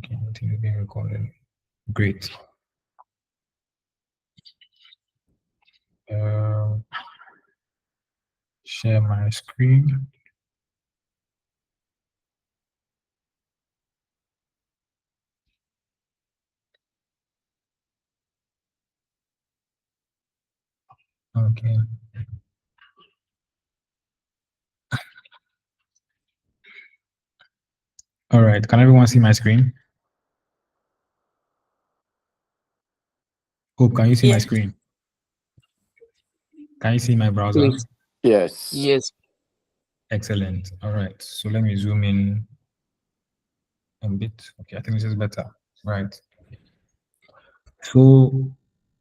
Okay, I think it's being recorded. Great. Share my screen. Okay. All right. Can everyone see my screen? Hope, can you see my screen? Can you see my browser? Please. Yes. Yes. Excellent. All right. So let me zoom in a bit. Okay, I think this is better. Right. So,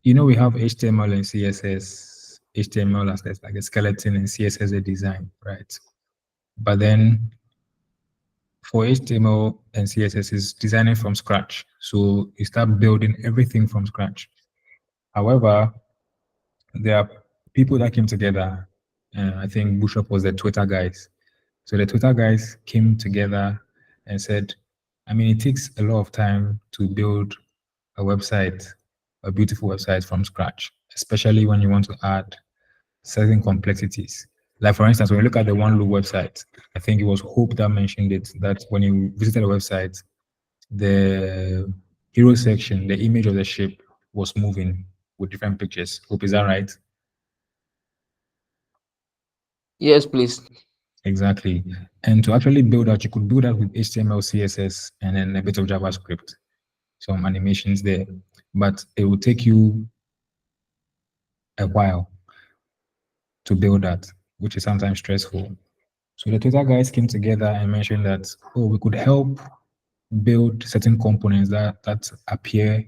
we have HTML and CSS. HTML as like a skeleton and CSS a design, right? But then for HTML and CSS is designing from scratch. So you start building everything from scratch. However, there are people that came together. I think Bootstrap was the Twitter guys. So the Twitter guys came together and said, I mean, it takes a lot of time to build a website, a beautiful website from scratch, especially when you want to add certain complexities. Like for instance, when you look at the One Loop website, I think it was Hope that mentioned it, that when you visited the website, the hero section, the image of the ship was moving with different pictures. Hope, is that right? Yes, please. Exactly. And to actually build that, you could build that with HTML, CSS, and then a bit of JavaScript, some animations there. But it will take you a while to build that, which is sometimes stressful. So the Twitter guys came together and mentioned that, oh, we could help build certain components that appear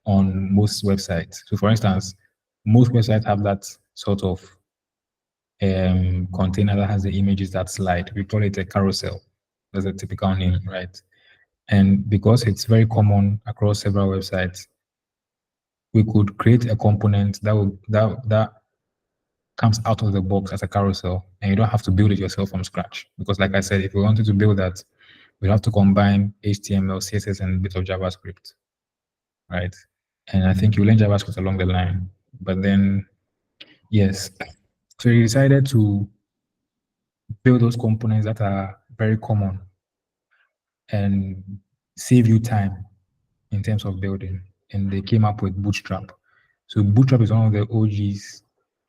on most websites. So for instance, most websites have that sort of container that has the images that slide. We call it a carousel. That's a typical name, right? And because it's very common across several websites, we could create a component that comes out of the box as a carousel, and you don't have to build it yourself from scratch. Because like I said, if we wanted to build that, we have to combine HTML, CSS, and a bit of JavaScript, right? And I think you learn JavaScript along the line. But then, yes. So you decided to build those components that are very common and save you time in terms of building. And they came up with Bootstrap. So Bootstrap is one of the OGs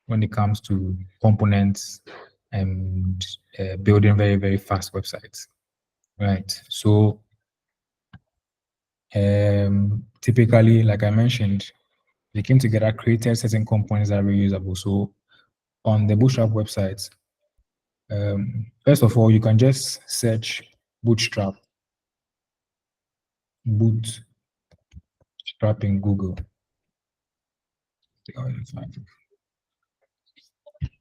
when it comes to components and building very, very fast websites. Right. So typically, like I mentioned, they came together, created certain components that are reusable. So on the Bootstrap website, first of all, you can just search Bootstrap in Google.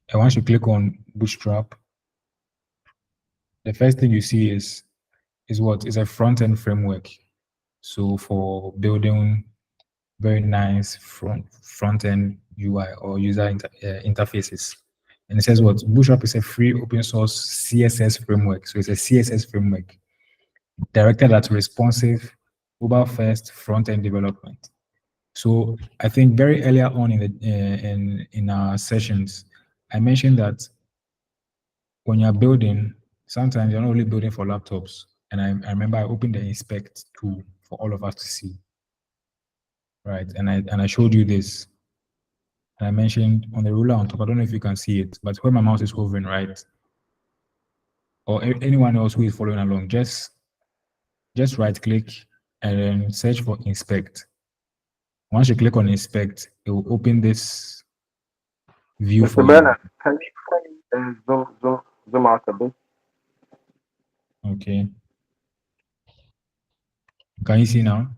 And once you click on Bootstrap, the first thing you see is what is a front-end framework. So for building very nice front-end UI or user interfaces. And it says what Bootstrap is a free open source CSS framework. So it's a CSS framework directed at responsive, mobile-first front-end development. So I think very earlier on in our sessions, I mentioned that when you're building, sometimes you're not only building for laptops. And I remember I opened the inspect tool for all of us to see. Right. And I showed you this. And I mentioned on the ruler on top, I don't know if you can see it, but where my mouse is hovering, right? Or anyone else who is following along, just right click and then search for inspect. Once you click on inspect, it will open this view for Mr. you. Bernard, can you please zoom out a bit? Okay. Can you see now?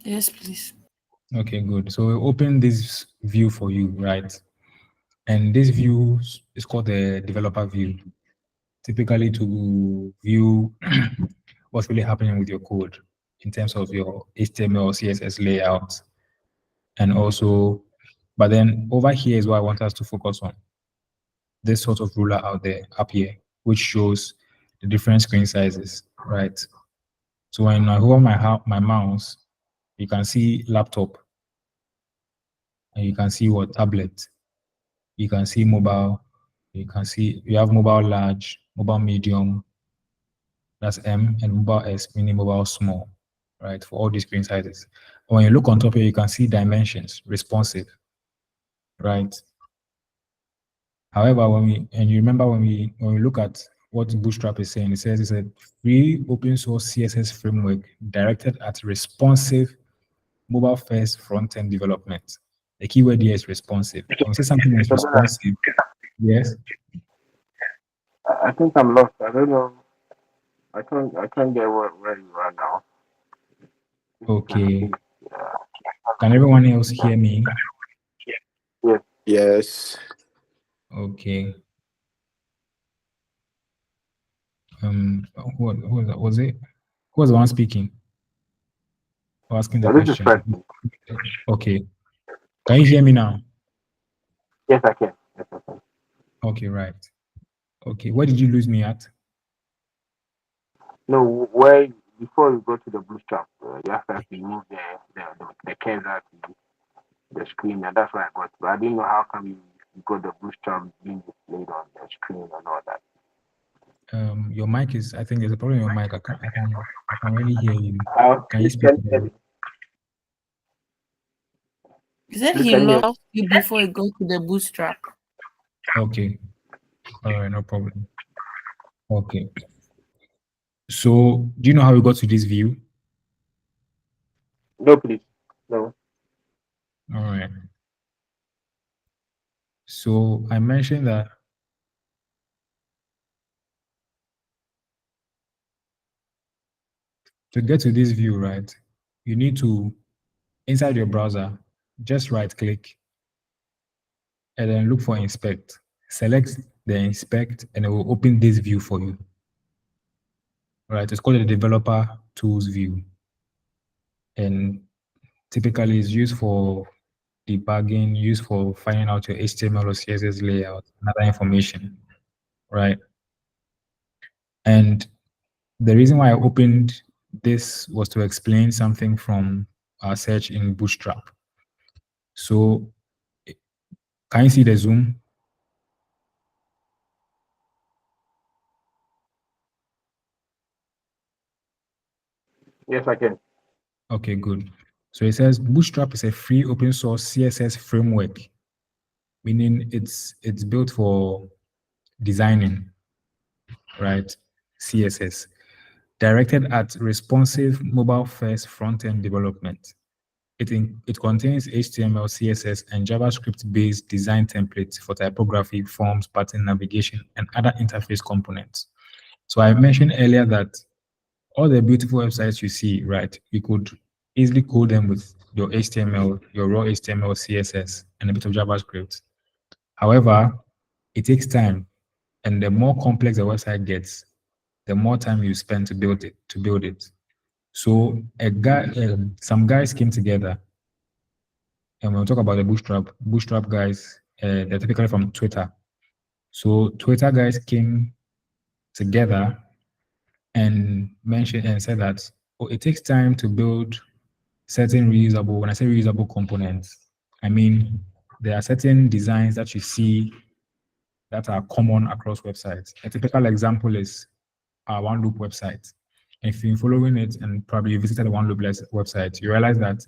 Yes, please. Okay, good. So we'll open this view for you, right? And this view is called the developer view, typically to view what's really happening with your code in terms of your HTML, CSS layout. And also, but then over here is what I want us to focus on. This sort of ruler out there, up here, which shows the different screen sizes, right? So when I hold my mouse, you can see laptop, and you can see what tablet. You can see mobile. You can see you have mobile large, mobile medium. That's M, and mobile S, meaning mobile small, right? For all these screen sizes. When you look on top here, you can see dimensions, responsive, right? However, and you remember when we look at what Bootstrap is saying, it says it's a free open source CSS framework directed at responsive mobile first front end development. The keyword here is responsive. When we say something is responsive, yes. I think I'm lost. I don't know. I can't get where you are now. If you can Okay. please, yeah. Can everyone else hear me? Yes. Yes. Okay. What was that? Was it? Who was the one speaking? Or asking the Yeah, this is question? Frank. Okay. Can you hear me now? Yes, I can. Yes, I can. Okay, right. Okay. Where did you lose me at? No, where before you go to the bootstrap, you have to remove the cursor to the screen, and that's why I got. But I didn't know how come you got the bootstrap being displayed on the screen and all that. Your mic is. I think there's a problem with your mic. I can really hear you. Can you Please speak? can you hear me? He said Please he can you hear me? lost you before he got to the bootstrap. Okay. All right. No problem. Okay. So, do you know how we got to this view? No, please. No. All right. So I mentioned that to get to this view, right, you need to, inside your browser, just right click and then look for inspect. Select the inspect and it will open this view for you. Right, it's called the developer tools view. And typically it's used for debugging, used for finding out your HTML or CSS layout and other information. Right. And the reason why I opened this was to explain something from our search in Bootstrap. So can you see the zoom? Yes, I can. Okay, good. So it says Bootstrap is a free open source CSS framework, meaning it's built for designing, right? CSS, directed at responsive mobile first front end development. It contains HTML, CSS, and JavaScript based design templates for typography, forms, pattern navigation, and other interface components. So I mentioned earlier that all the beautiful websites you see, right, you could easily code them with your HTML, your raw HTML, CSS, and a bit of JavaScript. However, it takes time, and the more complex the website gets, the more time you spend to build it. So some guys came together, and when we talk about the Bootstrap guys, they're typically from Twitter. So Twitter guys came together and mentioned and said that it takes time to build certain reusable, when I say reusable components, I mean there are certain designs that you see that are common across websites. A typical example is our One Loop website. If you're following it and probably you visited the One Loop website, you realize that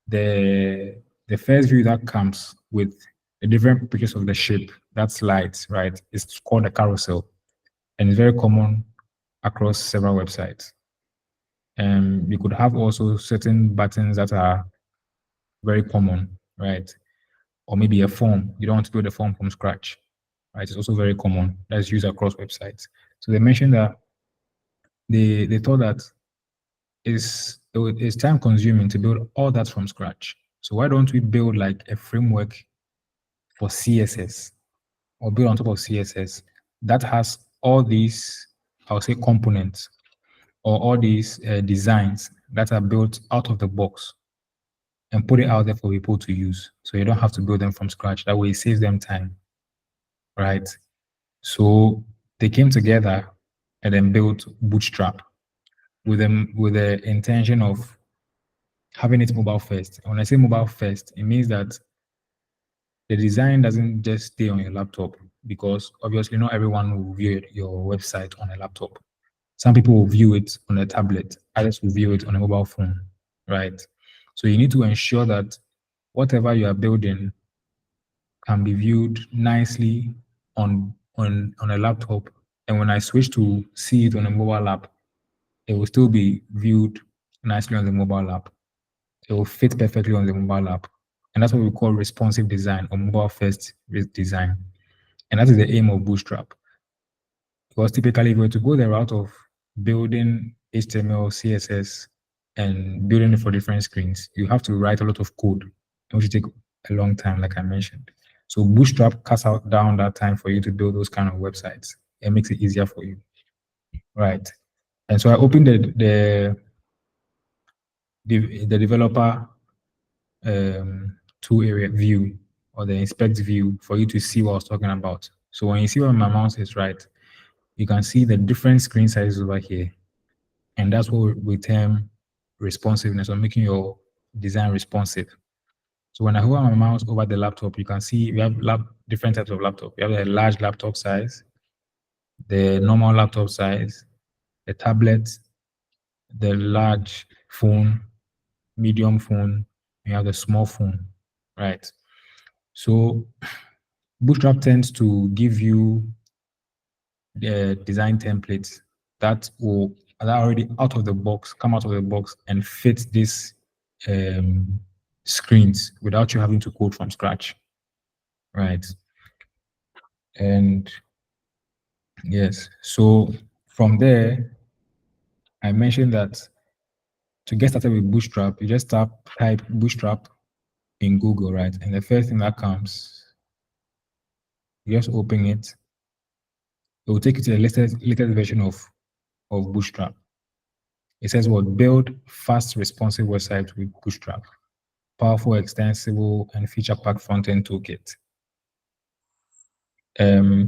the first view that comes with the different pictures of the shape that slides, right, is called a carousel. And it's very common across several websites. You could have also certain buttons that are very common, right? Or maybe a form. You don't want to build a form from scratch, right? It's also very common. That's used across websites. So they mentioned that they thought that it's time consuming to build all that from scratch. So why don't we build like a framework for CSS or build on top of CSS that has all these, I'll say, components or all these designs that are built out of the box and put it out there for people to use. So you don't have to build them from scratch. That way it saves them time, right? So they came together and then built Bootstrap. with the intention of having it mobile first. When I say mobile first, it means that the design doesn't just stay on your laptop, because obviously not everyone will view your website on a laptop. Some people will view it on a tablet, others will view it on a mobile phone, right? So you need to ensure that whatever you are building can be viewed nicely on a laptop. And when I switch to see it on a mobile app, it will still be viewed nicely on the mobile app. It will fit perfectly on the mobile app. And that's what we call responsive design or mobile first design. And that is the aim of Bootstrap. Because typically, if we were to go the route of building HTML, CSS, and building it for different screens, you have to write a lot of code, which will take a long time, like I mentioned. So Bootstrap cuts out down that time for you to build those kind of websites. It makes it easier for you, right? And so I opened the developer tool area view, or the inspect view, for you to see what I was talking about. So when you see where my mouse is, right, you can see the different screen sizes over here. And that's what we term responsiveness, or making your design responsive. So when I hover my mouse over the laptop, you can see we have different types of laptop. We have the large laptop size, the normal laptop size, the tablet, the large phone, medium phone, you have the small phone, right? So Bootstrap tends to give you the design templates that are already out of the box, come out of the box and fit these screens without you having to code from scratch, right? And yes, so from there, I mentioned that to get started with Bootstrap, you just type Bootstrap in Google, right? And the first thing that comes, you just open it. It will take you to the latest version of Bootstrap. It says what? Build fast, responsive website with Bootstrap. Powerful, extensible, and feature-packed front-end toolkit.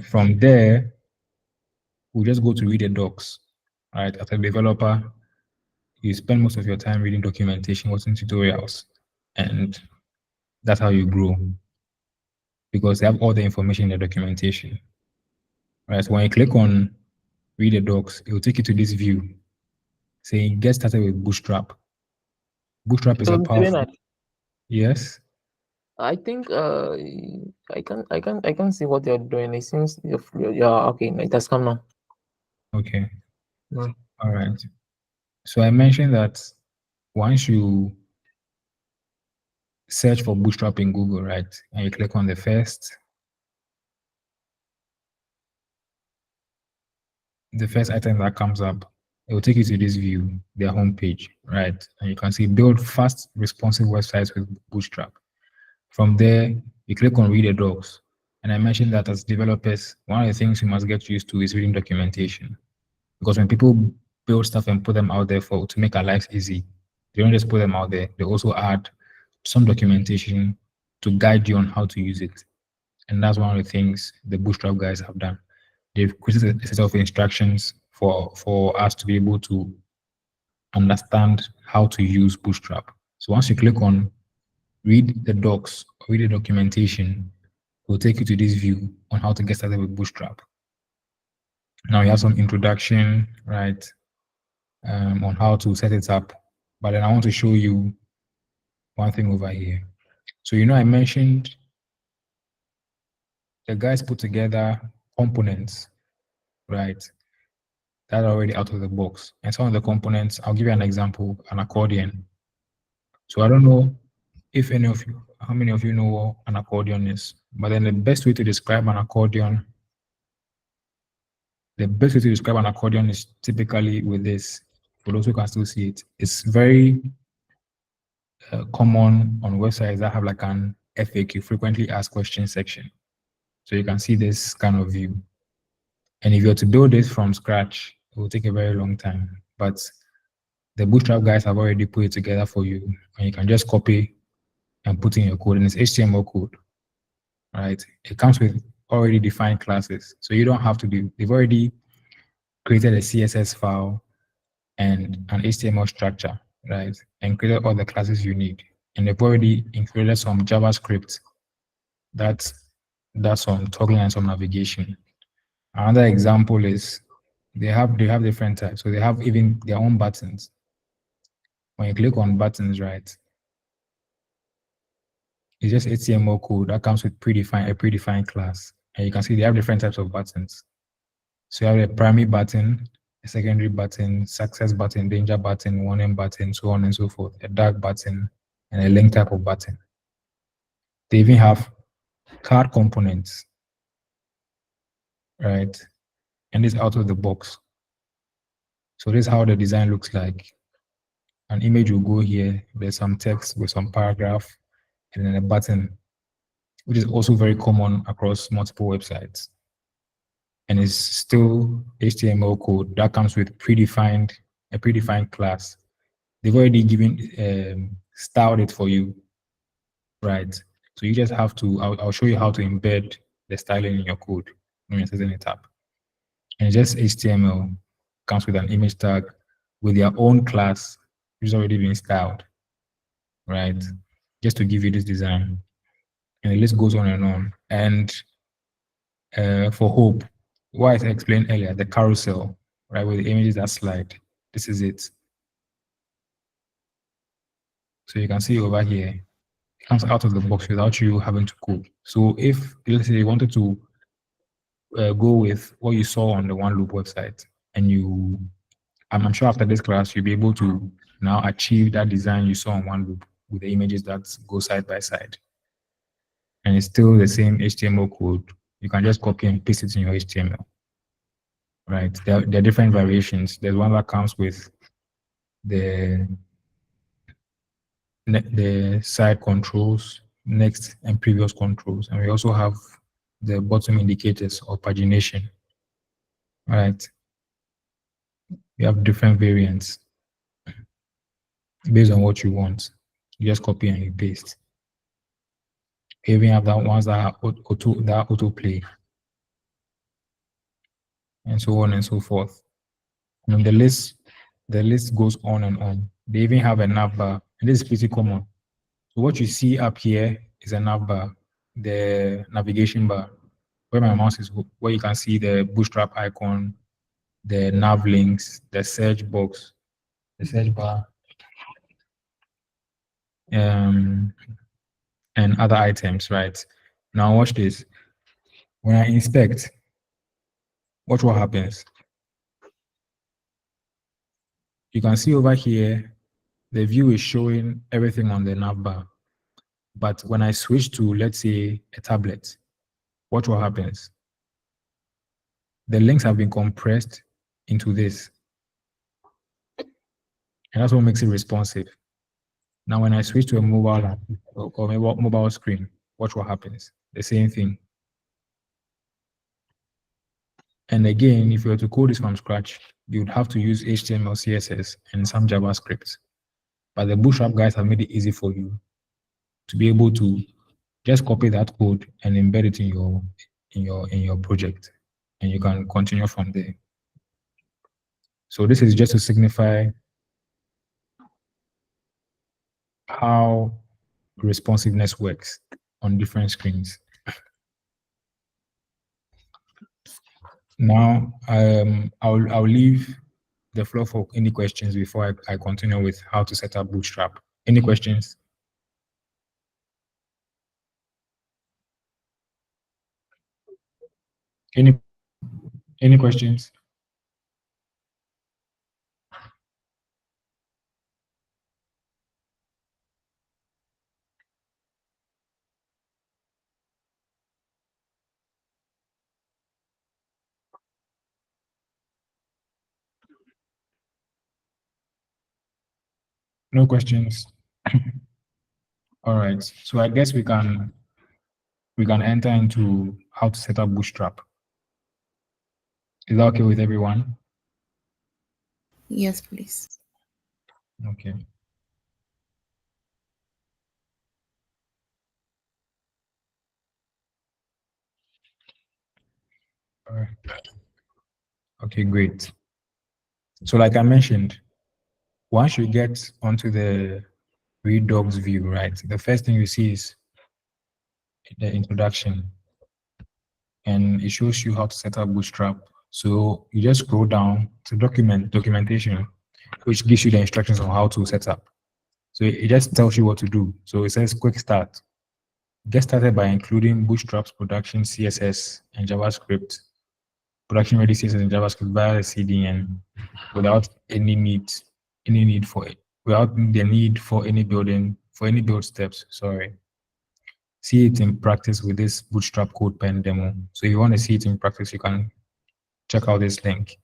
From there, we'll just go to read the docs, right? As a developer, you spend most of your time reading documentation, watching tutorials, and that's how you grow, because they have all the information in the documentation, right? So when you click on read the docs, it will take you to this view saying get started with Bootstrap. Bootstrap is So, a Mr. powerful, Bernard, yes, I think I can see what you're doing. It seems you're okay. It has come now. okay, Mm. all right. So I mentioned that once you search for Bootstrap in Google, right, and you click on the first item that comes up, it will take you to this view, their homepage, right? And you can see build fast, responsive websites with Bootstrap. From there, you click on read the docs. And I mentioned that as developers, one of the things you must get used to is reading documentation. Because when people build stuff and put them out there to make our lives easy, they don't just put them out there, they also add some documentation to guide you on how to use it. And that's one of the things the Bootstrap guys have done. They've created a set of instructions for us to be able to understand how to use Bootstrap. So once you click on read the docs, read the documentation, it will take you to this view on how to get started with Bootstrap. Now you have some introduction, right, on how to set it up. But then I want to show you one thing over here. So, I mentioned the guys put together components, right, that are already out of the box. And some of the components, I'll give you an example, an accordion. So I don't know if how many of you know what an accordion is, but then the best way to describe an accordion is typically with this. For those who can still see it, it's very common on websites that have like an FAQ, frequently asked questions section. So you can see this kind of view. And if you're to build this from scratch, it will take a very long time. But the Bootstrap guys have already put it together for you, and you can just copy and put in your code, and it's HTML code, right? It comes with already defined classes, so you don't have to they've already created a CSS file and an HTML structure, right? And created all the classes you need. And they've already included some JavaScript that's on toggling and some navigation. Another example is they have different types. So they have even their own buttons. When you click on buttons, right, it's just HTML code that comes with a predefined class. And you can see they have different types of buttons. So you have a primary button, a secondary button, success button, danger button, warning button, so on and so forth, a dark button, and a link type of button. They even have card components, right? And it's out of the box. So this is how the design looks like. An image will go here, there's some text with some paragraph, and then a button, which is also very common across multiple websites. And it's still HTML code that comes with a predefined class. They've already styled it for you, right? So you just have to, I'll show you how to embed the styling in your code when you're setting it up. And it's just HTML, comes with an image tag with their own class, which is already been styled, right? Just to give you this design. And the list goes on and on. And for Hope, what I explained earlier, the carousel, right, with the images that slide, this is it. So you can see over here, it comes out of the box without you having to code. So if, let's say, you wanted to go with what you saw on the One Loop website, and I'm sure after this class, you'll be able to now achieve that design you saw on One Loop with the images that go side by side. And it's still the same HTML code. You can just copy and paste it in your HTML, right? There are different variations. There's one that comes with the side controls, next and previous controls. And we also have the bottom indicators or pagination, right? We have different variants based on what you want. You just copy and you paste. We even have that ones that are autoplay, and so on and so forth. And the list goes on and on. They even have a nav bar, and this is pretty common. So what you see up here is a nav bar, the navigation bar, where my mouse is, where you can see the bootstrap icon, the nav links, the search box, the search bar, and other items, right? Now watch this. When I inspect, watch what happens. You can see over here, the view is showing everything on the nav bar. But when I switch to, let's say, a tablet, watch what happens. The links have been compressed into this. And that's what makes it responsive. Now, when I switch to a mobile app or mobile screen, watch what happens. The same thing. And again, if you were to code this from scratch, you would have to use HTML, CSS, and some JavaScript. But the Bootstrap guys have made it easy for you to be able to just copy that code and embed it in your project, and you can continue from there. So this is just to signify how responsiveness works on different screens. Now, I'll leave the floor for any questions before I continue with how to set up Bootstrap. Any questions? Any questions? No questions. All right. So I guess we can enter into how to set up Bootstrap. Is that okay with everyone? Yes, please. Okay. All right. Okay, great. So like I mentioned, Once you get onto the read docs view, right, the first thing you see is the introduction, and it shows you how to set up Bootstrap. So you just scroll down to documentation, which gives you the instructions on how to set up. So it just tells you what to do. So it says quick start. Get started by including Bootstrap's production CSS and JavaScript, production ready CSS and JavaScript via the CDN without any need for it, without the need for any build steps. Sorry. See it in practice with this Bootstrap code pen demo. So if you want to see it in practice, you can check out this link.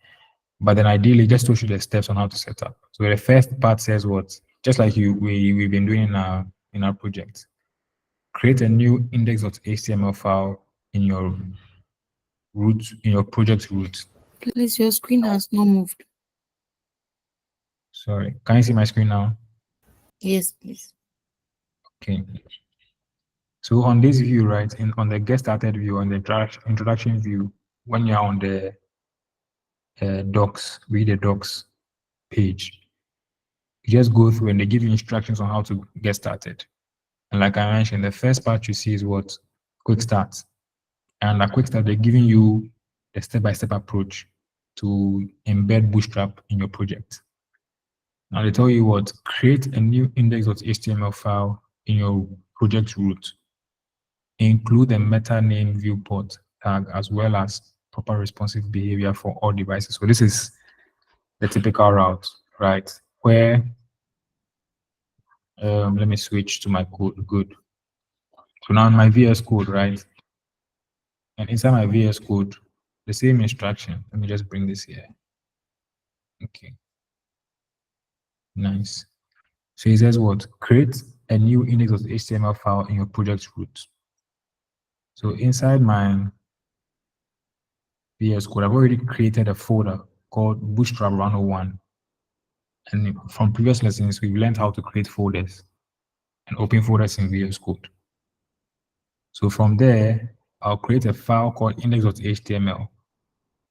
But then ideally, just to show the steps on how to set up. So the first part says what? Just like we've been doing in our project. Create a new index.html file in your project root. Please, your screen has not moved. Sorry, can you see my screen now? Yes, please. Okay. So on this view, right, on the get started view, on the introduction view, when you're on the docs, read the docs page, you just go through and they give you instructions on how to get started. And like I mentioned, the first part you see is what? Quick start. And at quick start, they're giving you the step-by-step approach to embed Bootstrap in your project. Now they tell you what? Create a new index.html file in your project root. Include the meta name viewport tag as well as proper responsive behavior for all devices. So this is the typical route, right? Where let me switch to my code. Good. So now in my VS code, right? And inside my VS code, the same instruction. Let me just bring this here. Okay. Nice. So it says what? Create a new index.html file in your project root. So inside my VS Code, I've already created a folder called Bootstrap 101. And from previous lessons, we've learned how to create folders and open folders in VS Code. So from there, I'll create a file called index.html.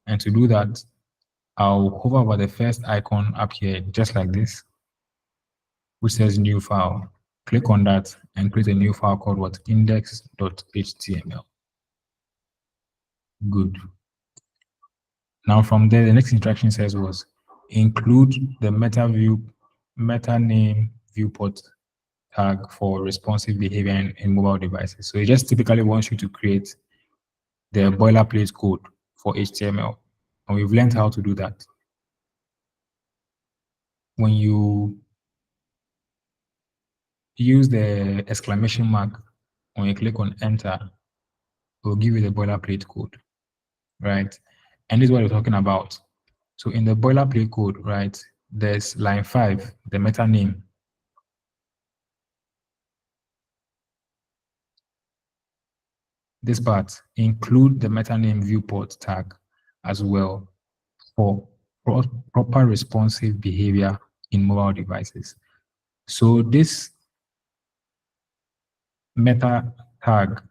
And to do that, I'll hover over the first icon up here, just like this, which says new file. Click on that and create a new file called what? Index.html. Good. Now from there, the next instruction says was include the meta name viewport tag for responsive behavior in mobile devices. So it just typically wants you to create the boilerplate code for HTML. And we've learned how to do that. When you use the exclamation mark, when you click on enter, it will give you the boilerplate code, right? And this is what we're talking about. So in the boilerplate code, right, there's line 5, the meta name. This part include the meta name viewport tag as well for proper responsive behavior in mobile devices. So this meta tag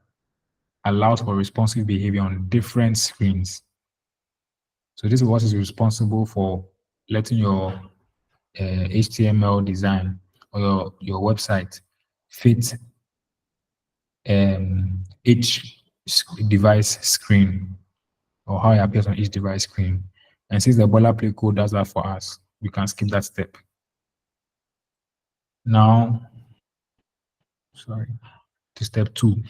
allows for responsive behavior on different screens. So this is what is responsible for letting your HTML design or your website fit each device screen or how it appears on each device screen. And since the boilerplate code does that for us, we can skip that step. Now, sorry, to step 2.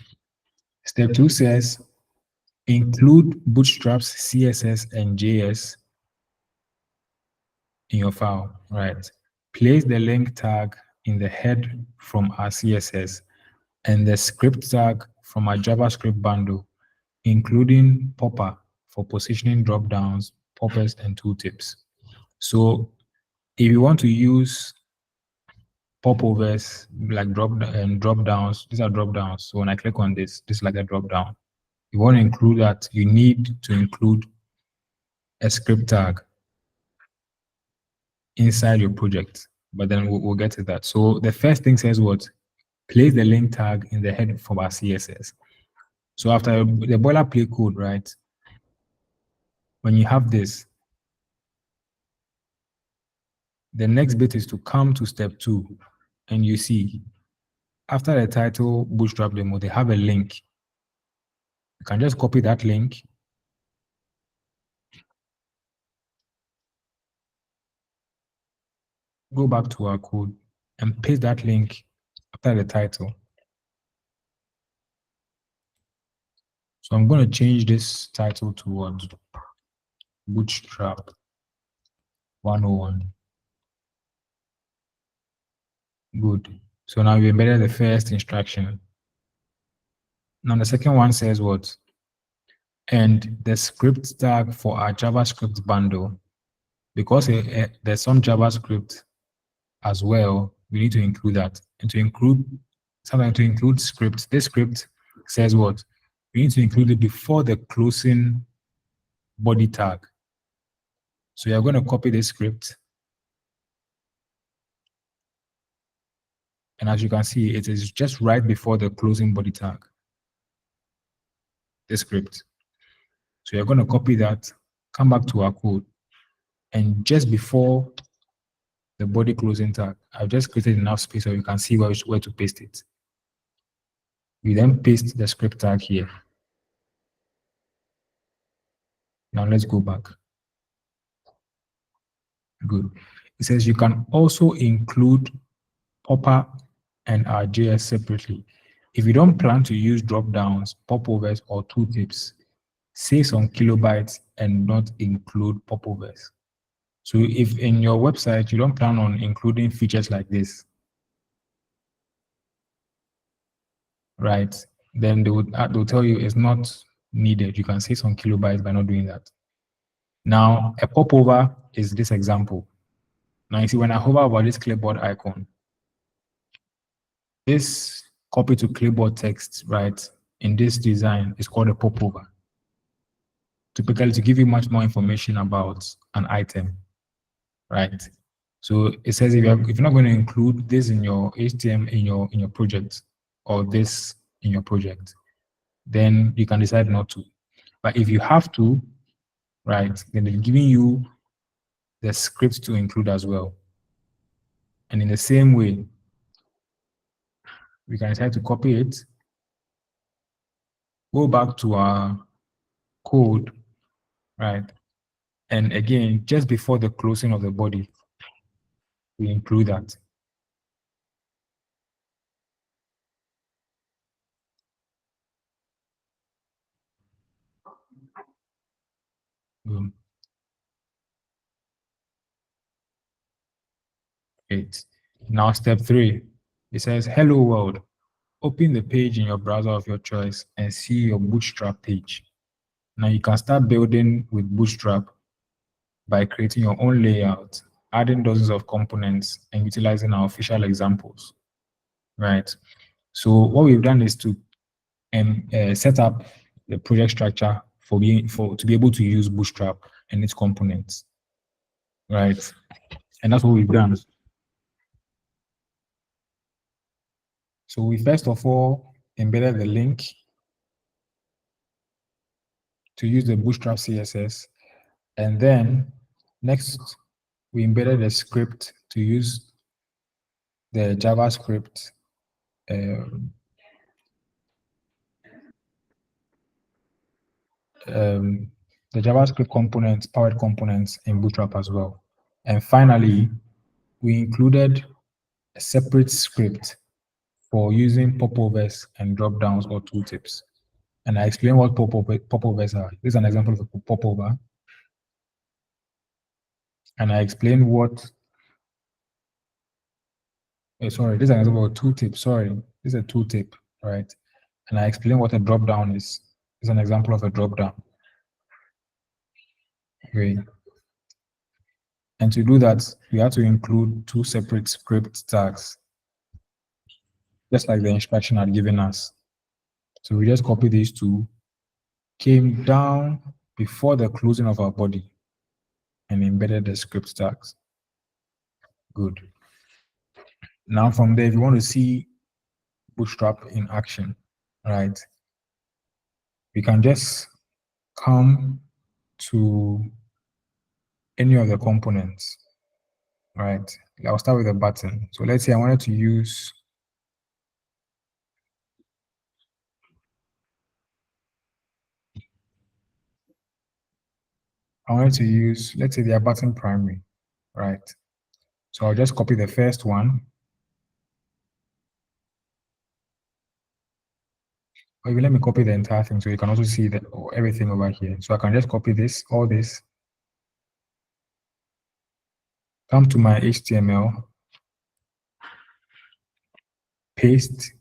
Step 2 says include Bootstrap's CSS and JS in your file, right? Place the link tag in the head from our CSS and the script tag from our JavaScript bundle, including popper for positioning dropdowns, poppers, and tooltips. So if you want to use popovers like drop downs, these are drop downs. So when I click on this is like a drop down. You want to include that, you need to include a script tag inside your project, but then we'll get to that. So the first thing says what? Place the link tag in the head from our CSS. So after the boilerplate code, right? When you have this, The next bit is to come to step 2, and you see after the title Bootstrap demo, they have a link. You can just copy that link, go back to our code, and paste that link after the title. So I'm going to change this title to what? Bootstrap 101. Good. So now we embedded the first instruction. Now the second one says what? And the script tag for our JavaScript bundle, because there's some JavaScript as well, we need to include that. And to include script, this script says what? We need to include it before the closing body tag. So you're going to copy this script. And as you can see, it is just right before the closing body tag, the script. So you're going to copy that, come back to our code, and just before the body closing tag, I've just created enough space so you can see where to paste it. We then paste the script tag here. Now let's go back. Good. It says you can also include popper and our JS separately. If you don't plan to use drop-downs, popovers, or tooltips, say some kilobytes and not include popovers. So if in your website you don't plan on including features like this, right, then they'll tell you it's not needed. You can say some kilobytes by not doing that. Now, a popover is this example. Now you see when I hover over this clipboard icon, this copy to clipboard text, right, in this design is called a popover. Typically to give you much more information about an item, right? So it says if you're not going to include this in your HTML in your project, or this in your project, then you can decide not to. But if you have to, right, then they're giving you the script to include as well. And in the same way, we can decide to copy it, go back to our code, right? And again, just before the closing of the body, we include that. Boom. Great. Now step 3, it says, hello world. Open the page in your browser of your choice and see your Bootstrap page. Now you can start building with Bootstrap by creating your own layout, adding dozens of components, and utilizing our official examples, right? So what we've done is to set up the project structure to be able to use Bootstrap and its components, right? And that's what we've done. So we first of all embedded the link to use the Bootstrap CSS, and then next we embedded a script to use the JavaScript the JavaScript components, powered components in Bootstrap as well. And finally, we included a separate script for using popovers and drop-downs or tooltips. And I explain what popovers are. This is an example of a popover. And I explain what, sorry, this is an example of a tooltip. Sorry, this is a tooltip, right? And I explain what a drop-down is. This is an example of a drop-down. Great. And to do that, we have to include 2 separate script tags, just like the instruction had given us. So we just copy these 2, came down before the closing of our body, and embedded the script tags. Good. Now from there, if you want to see Bootstrap in action, right, we can just come to any of the components, right? I'll start with a button. So let's say I wanted to use let's say they are button primary, right? So I'll just copy the first one. Or even let me copy the entire thing so you can also see everything over here. So I can just copy this, all this, come to my HTML, paste,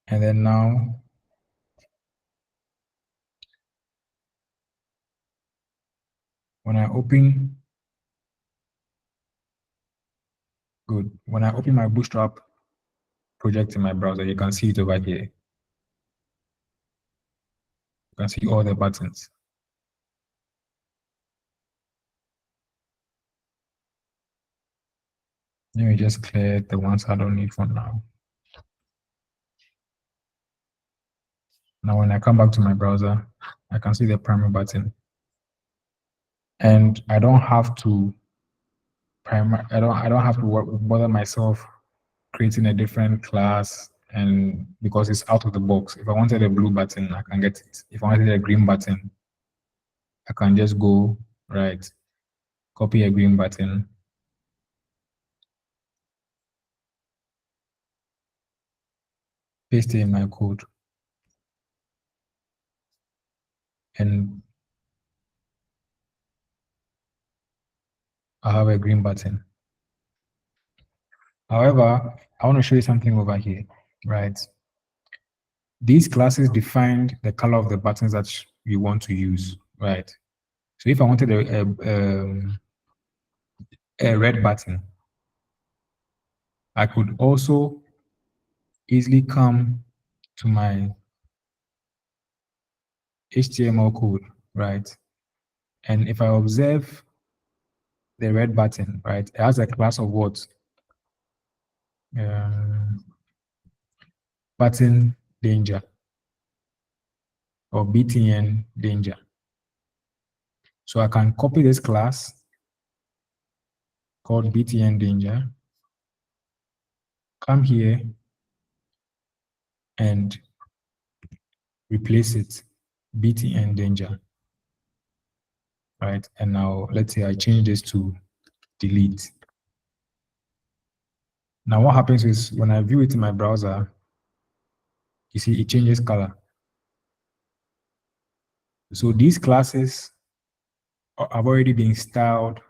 and then now when I open my Bootstrap project in my browser, you can see it over here. You can see all the buttons. Let me just clear the ones I don't need for now. Now, when I come back to my browser, I can see the primary button. And I don't have to bother myself creating a different class, and because it's out of the box. If I wanted a blue button, I can get it. If I wanted a green button, I can just go right, copy a green button, paste it in my code, and I have a green button. However, I want to show you something over here, right? These classes define the color of the buttons that you want to use, right? So if I wanted a red button, I could also easily come to my HTML code, right? And if I observe the red button, right, it has a class of what? Button danger or BTN danger. So I can copy this class called BTN danger, come here and replace it, BTN danger, right? And now let's say I change this to delete. Now what happens is when I view it in my browser, you see it changes color. So these classes have already been styled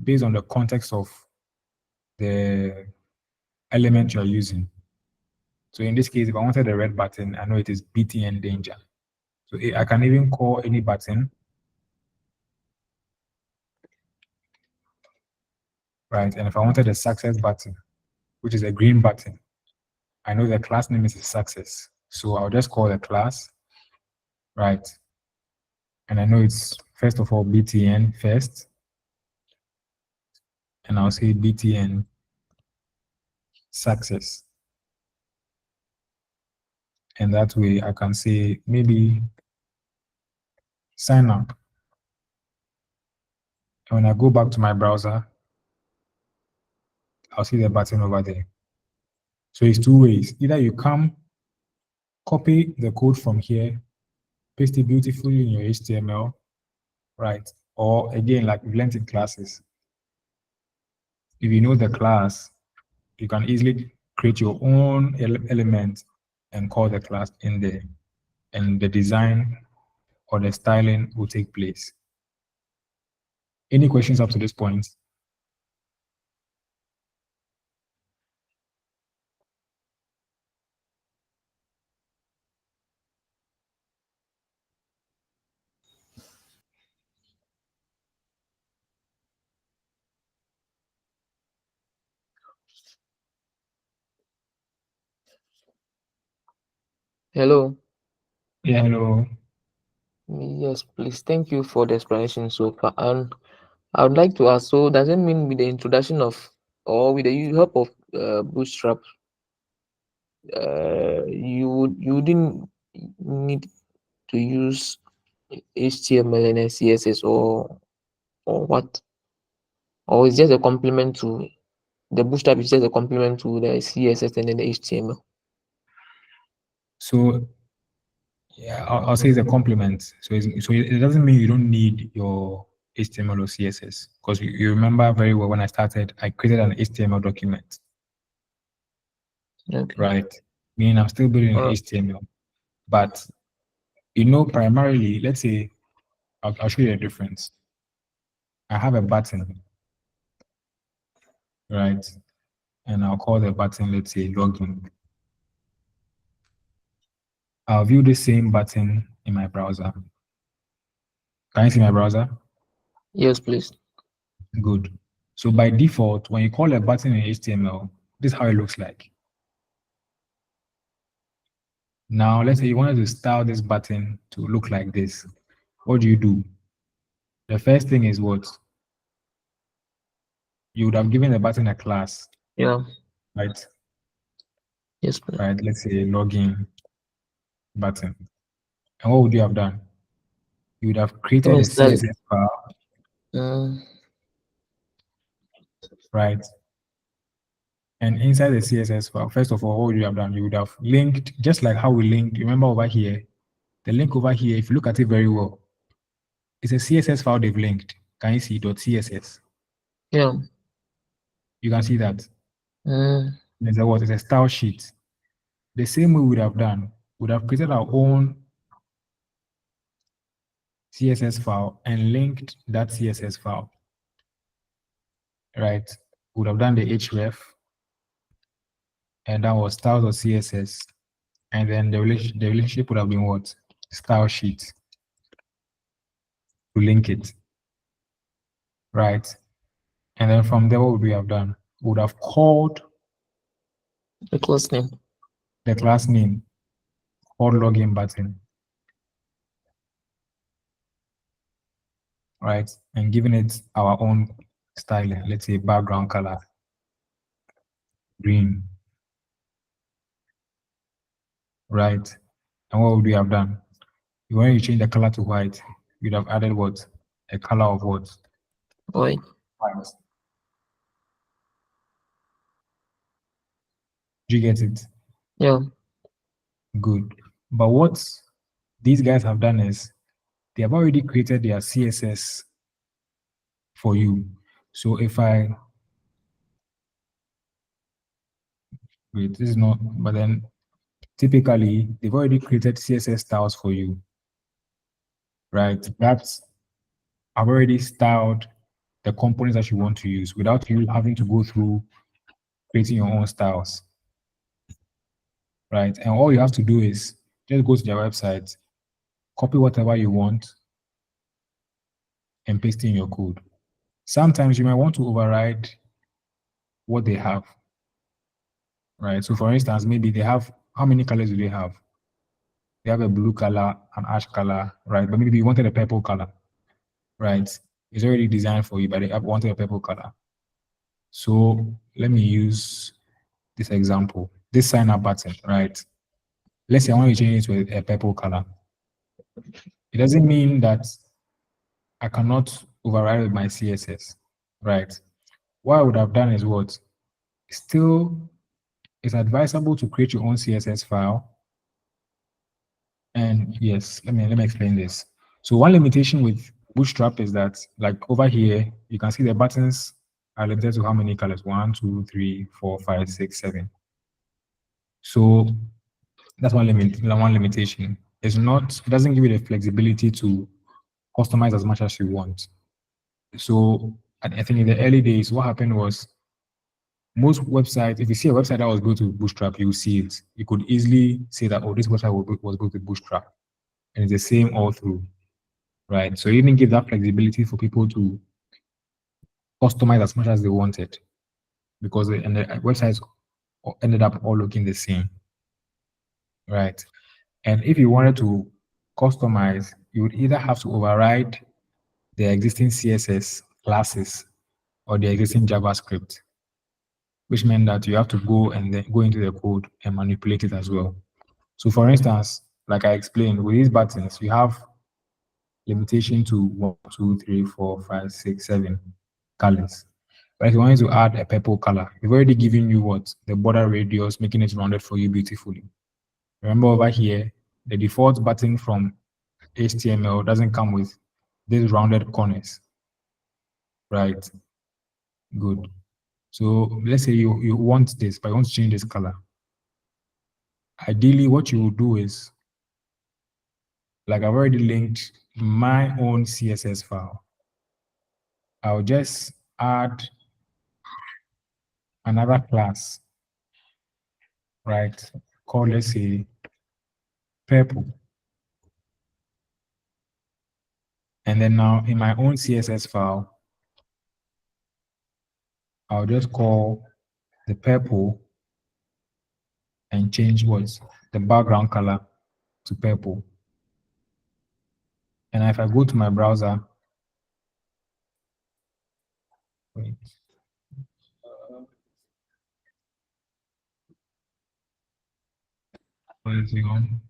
based on the context of the element you're using. So in this case, if I wanted a red button, I know it is BTN danger. So I can even call any button, right? And if I wanted a success button, which is a green button, I know the class name is a success. So I'll just call the class, right? And I know it's first of all BTN first. And I'll say BTN success. And that way I can say maybe sign up. And when I go back to my browser, I'll see the button over there. So it's two ways. Either you come, copy the code from here, paste it beautifully in your HTML, right? Or again, like we've learned in classes, if you know the class, you can easily create your own element and call the class in there. And the design or the styling will take place. Any questions up to this point? Hello. Yeah, hello. Yes, please. Thank you for the explanation so far. And I would like to ask, so does it mean with the introduction of, or with the help of Bootstrap, you didn't need to use HTML and CSS, or what? Or it's just a complement to the Bootstrap is just a complement to the CSS and then the HTML. So yeah, I'll say it's a complement. So it doesn't mean you don't need your HTML or CSS, because you remember very well when I started, I created an HTML document, Okay. right? Meaning I'm still building HTML, but primarily, let's say, I'll show you the difference. I have a button, right? And I'll call the button, let's say, login. I'll view the same button in my browser. Can you see my browser? Yes, please. Good. So by default, when you call a button in HTML, this is how it looks like. Now, let's say you wanted to style this button to look like this. What do? The first thing is what? You would have given the button a class, Yeah. right? Yes, please. Right. Let's say login button. And what would you have done? You would have created a CSS file, right? And inside the CSS file, first of all, what would you have done? You would have linked, just like how we linked. Remember over here, the link over here, if you look at it very well, it's a CSS file they've linked. Can you see .css? Yeah. You can see that. There's a what? It's a style sheet. The same way we would have done, we would have created our own CSS file and linked that CSS file, right? We would have done the href, and that was styles.css, and then the relationship would have been what? Style sheet to link it, right? And then from there, what would we have done? We would have called the class name. The class name called login button, right? And giving it our own styling. Let's say background color, green, right? And what would we have done? You want to change the color to white, you'd have added what? A color of what? White. White. Do you get it? Yeah. Good. But what these guys have done is they have already created their CSS for you. So if I wait, this is not, but then typically they've already created CSS styles for you, right? That's I've already styled the components that you want to use without you having to go through creating your own styles, right? And all you have to do is just go to their website, copy whatever you want, and paste in your code. Sometimes you might want to override what they have, right? So for instance, maybe they have, how many colors do they have? They have a blue color, an ash color, right? But maybe you wanted a purple color, right? It's already designed for you, but they wanted a purple color. So let me use this example, this sign up button, right? Let's say I want to change it to a purple color. It doesn't mean that I cannot override with my CSS, right? What I would have done is what? Still, it's advisable to create your own CSS file. And yes, let me explain this. So one limitation with Bootstrap is that, like over here, you can see the buttons are limited to how many colors? 1, 2, 3, 4, 5, 6, 7. So that's one limitation. It doesn't give you the flexibility to customize as much as you want. So I think in the early days, what happened was most websites, if you see a website that was built with Bootstrap, you will see it. You could easily say that, oh, this website was built with Bootstrap. And it's the same all through, right? So you didn't give that flexibility for people to customize as much as they wanted, because the websites ended up all looking the same, right? And if you wanted to customize, you would either have to override the existing CSS classes or the existing JavaScript, which meant that you have to go and then go into the code and manipulate it as well. So for instance, like I explained, with these buttons, you have limitation to 1, 2, 3, 4, 5, 6, 7 colors. But if you wanted to add a purple color, we've already given you what? The border radius, making it rounded for you beautifully. Remember over here, the default button from HTML doesn't come with these rounded corners, right? Good. So let's say you want this, but you want to change this color. Ideally, what you will do is, like I've already linked my own CSS file. I'll just add another class, right? Called, let's say, purple. And then now in my own CSS file, I'll just call the purple and change what? The background color to purple. And if I go to my browser, wait, where is it on?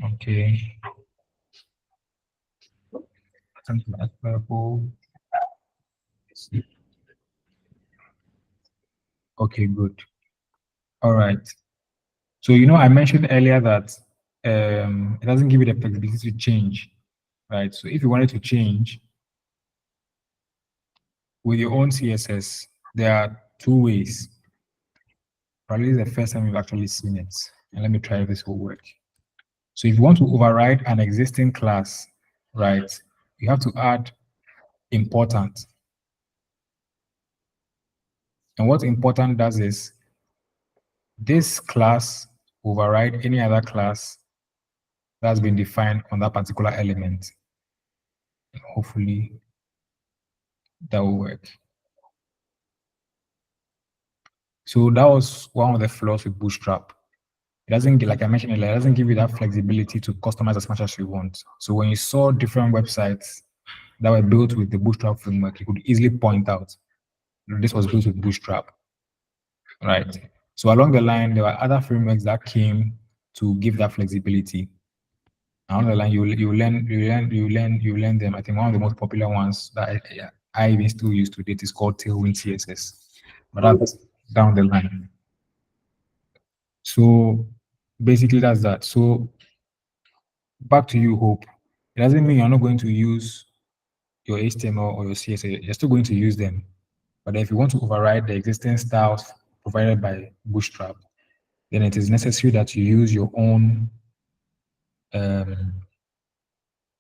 Okay. Something like purple. Okay, good. All right. So, I mentioned earlier that it doesn't give you the flexibility to change, right? So if you wanted to change with your own CSS, there are two ways. Probably the first time you've actually seen it. And let me try if this will work. So if you want to override an existing class, right, you have to add important. And what important does is this class override any other class that's been defined on that particular element. And hopefully that will work. So that was one of the flaws with Bootstrap. It doesn't, like I mentioned earlier, it doesn't give you that flexibility to customize as much as you want. So when you saw different websites that were built with the Bootstrap framework, you could easily point out this was built with Bootstrap, right? So along the line, there were other frameworks that came to give that flexibility. Along the line, you learn them. I think one of the most popular ones that I even still use to date is called Tailwind CSS, but that's down the line. So basically, that's that. So back to you, Hope. It doesn't mean you're not going to use your HTML or your CSS. You're still going to use them. But if you want to override the existing styles provided by Bootstrap, then it is necessary that you use your own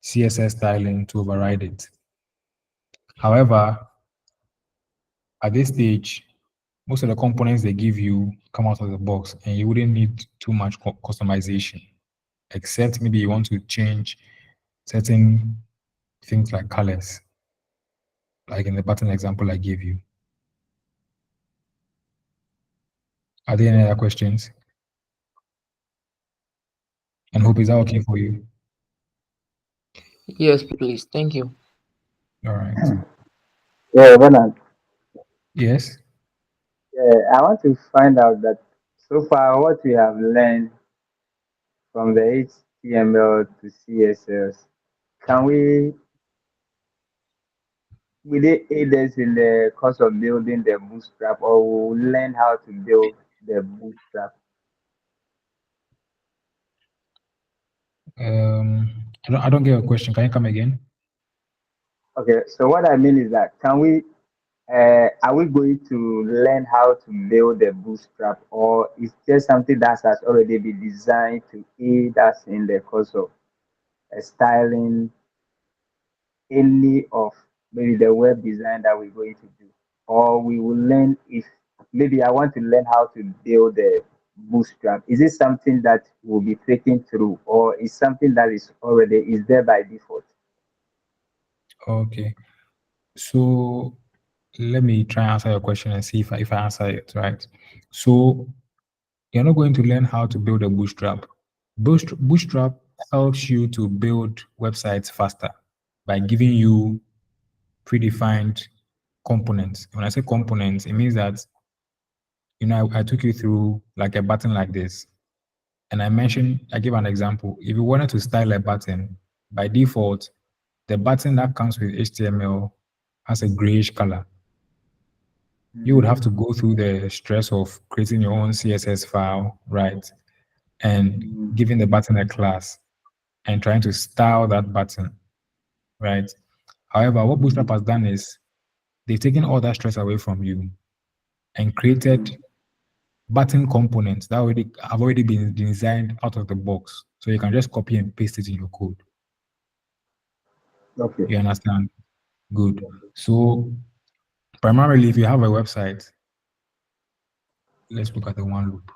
CSS styling to override it. However, at this stage, most of the components they give you come out of the box, and you wouldn't need too much customization, except maybe you want to change certain things like colors, like in the button example I gave you. Are there any other questions? And Hope, is that okay for you? Yes, please. Thank you. All right. Yeah, Bernard. Yes. Yeah, I want to find out that so far what we have learned from the HTML to CSS, can will it aid us in the course of building the bootstrap, or we'll learn how to build the bootstrap? I don't get a question. Can you come again? Okay, so what I mean is that are we going to learn how to build the bootstrap, or is just something that has already been designed to aid us in the course of styling any of maybe the web design that we're going to do? Or we will learn, if maybe I want to learn how to build the bootstrap, is it something that will be taken through, or is something that is there by default? Okay. So let me try and answer your question and see if I answer it right. So you're not going to learn how to build a bootstrap. Bootstrap helps you to build websites faster by giving you predefined components. When I say components, it means that I took you through like a button like this. And I give an example. If you wanted to style a button, by default, the button that comes with HTML has a grayish color. You would have to go through the stress of creating your own CSS file, right? And giving the button a class and trying to style that button, right? However, what Bootstrap has done is they've taken all that stress away from you and created button components that have already been designed out of the box. So you can just copy and paste it in your code. Okay. You understand? Good. So primarily, if you have a website, let's look at the one loop.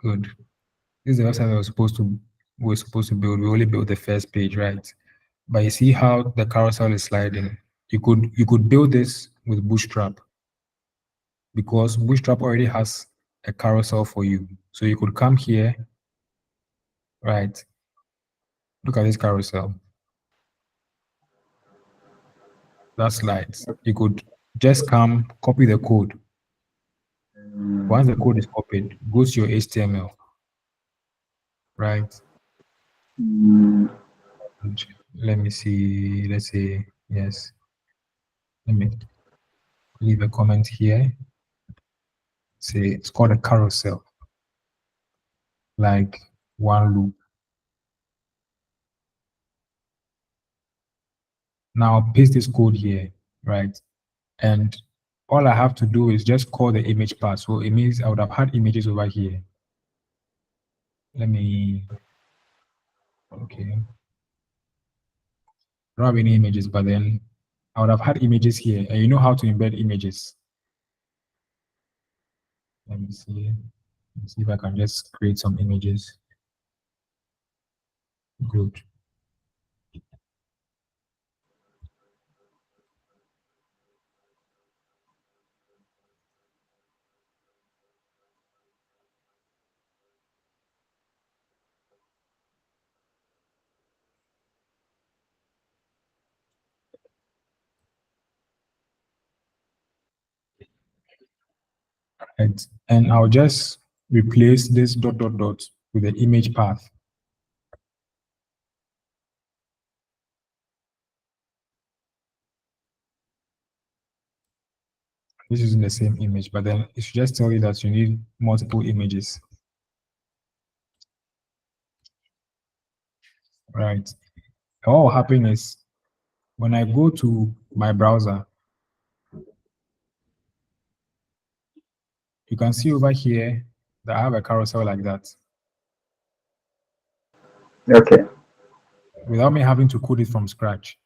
Good. This is the website we're supposed to build. We only built the first page, right? But you see how the carousel is sliding. You could build this with Bootstrap because Bootstrap already has a carousel for you. So you could come here, right? Look at this carousel. That slides. You could just come, copy the code. Once the code is copied, go to your HTML, right? And let me see. Let's say yes. Let me leave a comment here. Say it's called a carousel, like one loop. Now paste this code here, right? And all I have to do is just call the image path. So it means I would have had images over here. Let me, okay. I don't have any images, but then I would have had images here. And you know how to embed images. Let me see. Let's see if I can just create some images. Good. Right. And I'll just replace this dot dot dot with the image path. This is in the same image, but then it should just tell you that you need multiple images. Right. What will happen is when I go to my browser, you can see over here that I have a carousel like that. Okay. Without me having to code it from scratch.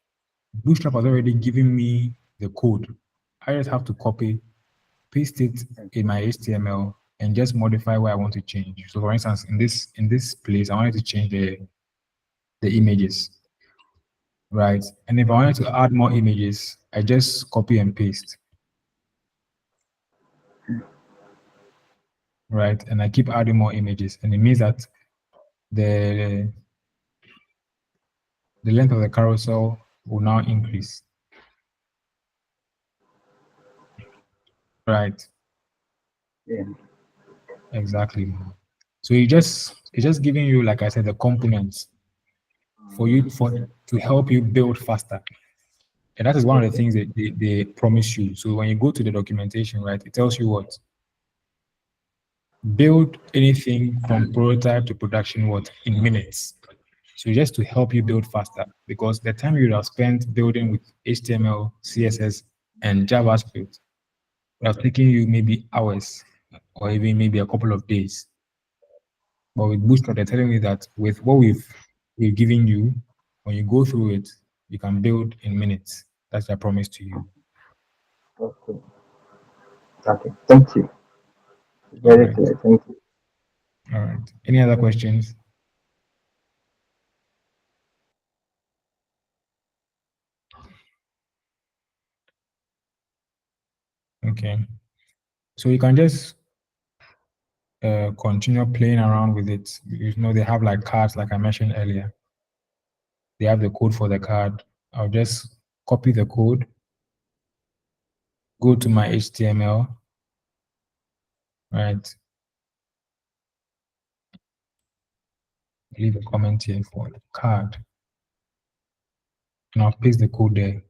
Bootstrap has already given me the code. I just have to copy, paste it in my HTML, and just modify where I want to change. So for instance, in this place, I wanted to change the images, right? And if I wanted to add more images, I just copy and paste, right? And I keep adding more images, and it means that the length of the carousel will now increase, right? Yeah. Exactly. So it's just giving you, like I said, the components to help you build faster. And that is one of the things that they promise you. So when you go to the documentation, right, it tells you what? Build anything from prototype to production in minutes. So just to help you build faster, because the time you would have spent building with HTML, CSS, and JavaScript would have taken you maybe hours or even maybe a couple of days. But with Bootstrap, they're telling you that with what we've given you, when you go through it, you can build in minutes. That's their promise to you. Okay. Okay. Thank you. All Very right. clear. Thank you. All right. Any other questions? Okay. So you can just continue playing around with it. You know, they have like cards, like I mentioned earlier. They have the code for the card. I'll just copy the code, go to my HTML, right? Leave a comment here for the card. And I'll paste the code there.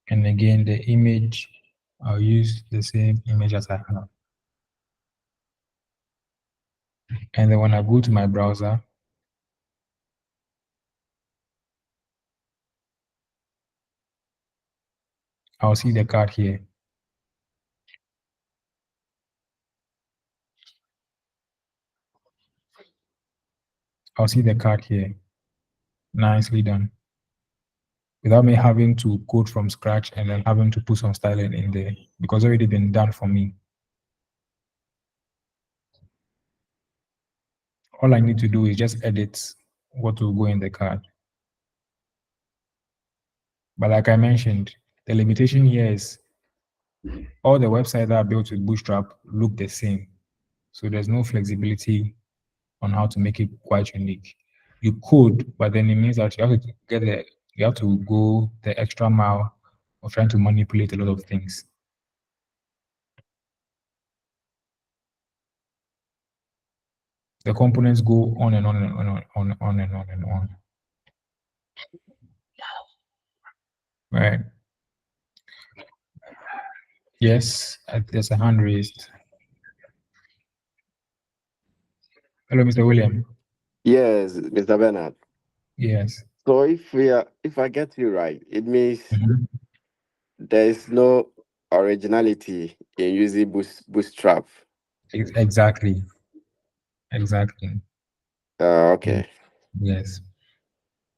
And again, the image, I'll use the same image as I have. And then when I go to my browser, I'll see the card here. I'll see the card here. Nicely done. Without me having to code from scratch and then having to put some styling in there, because it's already been done for me. All I need to do is just edit what will go in the card. But like I mentioned, the limitation here is all the websites that are built with Bootstrap look the same. So there's no flexibility on how to make it quite unique. You could, but then it means that you have to go the extra mile of trying to manipulate a lot of things. The components go on and on and on and on. Right. Yes, there's a hand raised. Hello, Mr. William. Yes, Mr. Bernard. Yes. So if I get you right, it means Mhm. there is no originality in using Bootstrap. Exactly. Exactly. Okay. Yes.